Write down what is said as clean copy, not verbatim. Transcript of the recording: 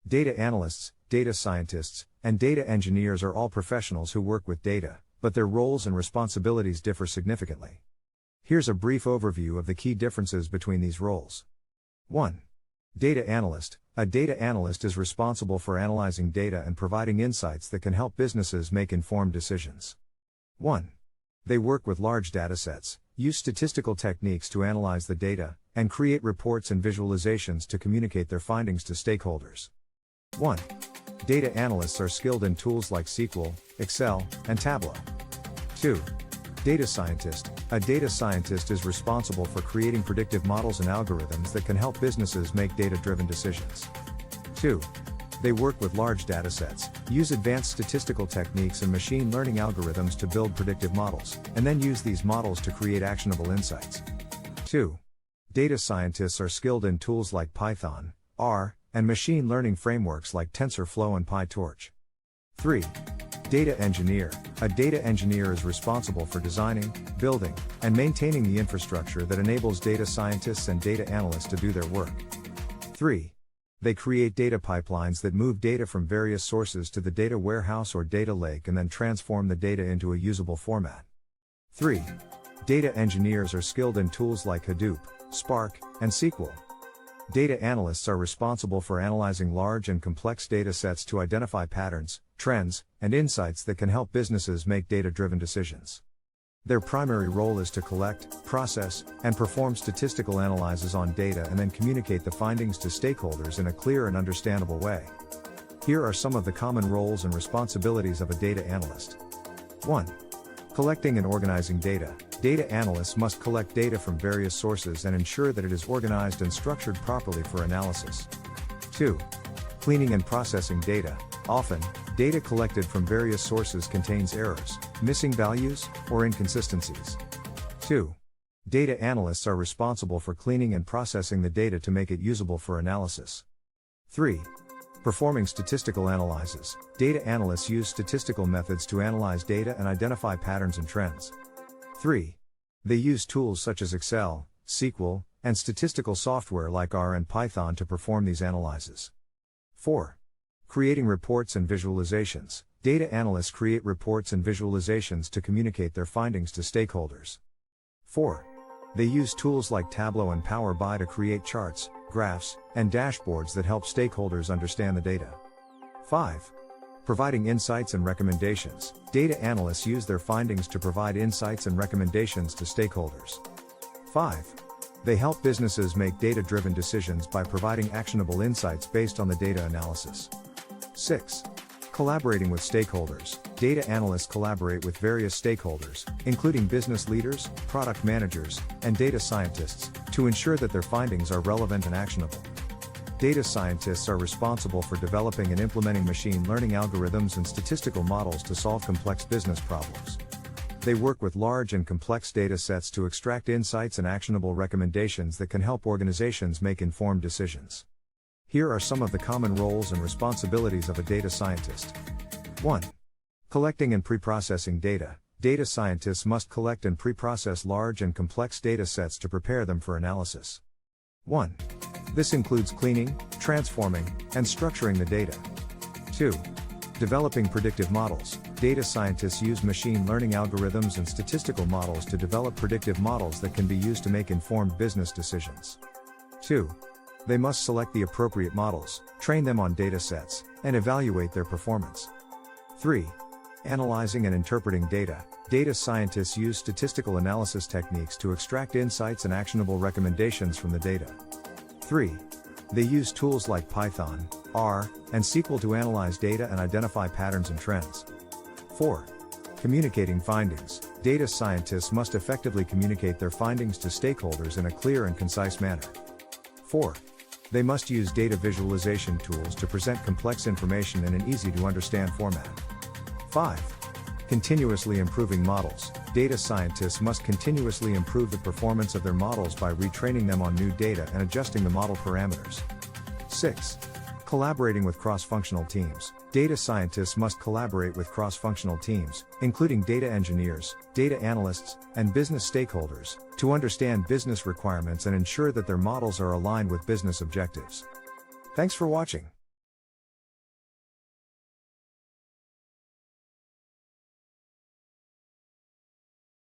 Data analysts, data scientists, and data engineers are all professionals who work with data, but their roles and responsibilities differ significantly. Here's a brief overview of the key differences between these roles. 1. Data analyst. A data analyst is responsible for analyzing data and providing insights that can help businesses make informed decisions. 1. They work with large datasets, use statistical techniques to analyze the data, and create reports and visualizations to communicate their findings to stakeholders. 1. Data analysts are skilled in tools like SQL, Excel, and Tableau. 2. Data scientist. A data scientist is responsible for creating predictive models and algorithms that can help businesses make data-driven decisions. 2. They work with large datasets, use advanced statistical techniques and machine learning algorithms to build predictive models, and then use these models to create actionable insights. 2. Data scientists are skilled in tools like Python, R, and machine learning frameworks like TensorFlow and PyTorch. 3. Data engineer. A data engineer is responsible for designing, building, and maintaining the infrastructure that enables data scientists and data analysts to do their work. 3. They create data pipelines that move data from various sources to the data warehouse or data lake and then transform the data into a usable format. 3. Data engineers are skilled in tools like Hadoop, Spark, and SQL. Data analysts are responsible for analyzing large and complex data sets to identify patterns, trends, and insights that can help businesses make data-driven decisions. Their primary role is to collect, process, and perform statistical analyses on data and then communicate the findings to stakeholders in a clear and understandable way. Here are some of the common roles and responsibilities of a data analyst. 1. Collecting and organizing data. Data analysts must collect data from various sources and ensure that it is organized and structured properly for analysis. 2. Cleaning and processing data. Often, data collected from various sources contains errors, missing values, or inconsistencies. 2. Data analysts are responsible for cleaning and processing the data to make it usable for analysis. 3. Performing statistical analyses. Data analysts use statistical methods to analyze data and identify patterns and trends. 3. They use tools such as Excel, SQL, and statistical software like R and Python to perform these analyses. 4. Creating reports and visualizations. Data analysts create reports and visualizations to communicate their findings to stakeholders. 4. They use tools like Tableau and Power BI to create charts, graphs, and dashboards that help stakeholders understand the data. 5. Providing insights and recommendations. Data analysts use their findings to provide insights and recommendations to stakeholders. 5. They help businesses make data-driven decisions by providing actionable insights based on the data analysis. 6. Collaborating with stakeholders. Data analysts collaborate with various stakeholders, including business leaders, product managers, and data scientists, to ensure that their findings are relevant and actionable. Data scientists are responsible for developing and implementing machine learning algorithms and statistical models to solve complex business problems. They work with large and complex data sets to extract insights and actionable recommendations that can help organizations make informed decisions. Here are some of the common roles and responsibilities of a data scientist. 1. Collecting and preprocessing data. Data scientists must collect and preprocess large and complex data sets to prepare them for analysis. 1. This includes cleaning, transforming, and structuring the data. 2. Developing predictive models. Data scientists use machine learning algorithms and statistical models to develop predictive models that can be used to make informed business decisions. 2. They must select the appropriate models, train them on data sets, and evaluate their performance. 3. Analyzing and interpreting data. Data scientists use statistical analysis techniques to extract insights and actionable recommendations from the data. 3. They use tools like Python, R, and SQL to analyze data and identify patterns and trends. 4. Communicating findings. Data scientists must effectively communicate their findings to stakeholders in a clear and concise manner. 4. They must use data visualization tools to present complex information in an easy-to-understand format. 5. Continuously improving models. Data scientists must continuously improve the performance of their models by retraining them on new data and adjusting the model parameters. 6. Collaborating with cross-functional teams. Data scientists must collaborate with cross-functional teams, including data engineers, data analysts, and business stakeholders, to understand business requirements and ensure that their models are aligned with business objectives. Thanks for watching.